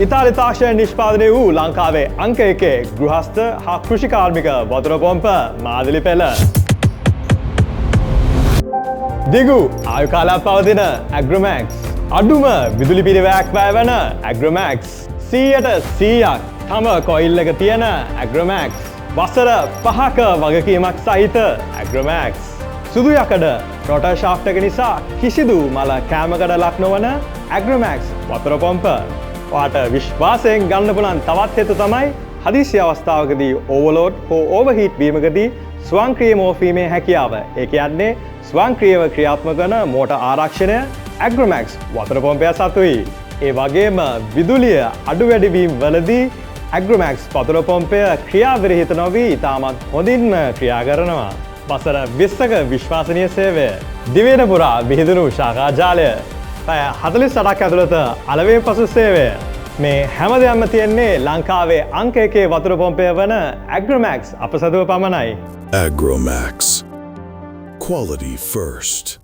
ඉතාලි තාක්ෂණය නිෂ්පාදනය වූ ලංකාවේ අංක 1 ගෘහස්ථ හා කෘෂිකාර්මික වතුර පොම්ප මාදිලි පෙළ. දිගු ආයු කාලයක් පවතින ඇග්‍රොමැක්ස්. අඩුම විදුලි පිරිවැයක් වැය වන ඇග්‍රොමැක්ස්. 100% තම කොයිල් එක තියෙන ඇග්‍රොමැක්ස්. වසර 5ක වගකීමක් සහිත ඇග්‍රොමැක්ස්. සුදු යකඩ රොටර් ෂාෆ්ට් එක නිසා කිසිදු මල කෑමකට ලක් නොවන ඇග්‍රොමැක්ස් වතුර පොම්ප. ඔයාට විශ්වාසයෙන් ගන්න පුළුවන් තවත් හේතු තමයි හදිසි අවස්ථාවකදී ඕවර්ලෝඩ් හෝ ඕවර්හීට් වීමකදී ස්වයංක්‍රීය මෝෆීමේ හැකියාව. ඒ කියන්නේ ස්වයංක්‍රීයව ක්‍රියාත්මක වන මෝටර් ආරක්ෂණය ඇග්‍රොමැක්ස් වතුර පොම්පය සතුයි. ඒ වගේම විදුලිය අඩු වැඩි වීම වලදී ඇග්‍රොමැක්ස් වතුර පොම්පය ක්‍රියාවිරහිත නොවී ඉතාමත් හොඳින්ම ක්‍රියා කරනවා. වසර 20ක විශ්වාසනීය සේවය. දිවයින පුරා විහිදුණු ශාඛා ජාලය. පැය 48ක් ඇතුළත අලෙවියෙන් පසු සේවය. මේ හැම දෙයක්ම තියෙන්නේ ලංකාවේ අංක 1 වතුර පොම්පය වන ඇග්‍රොමැක්ස් අපසතුව පමණයි. Agromax. Quality first.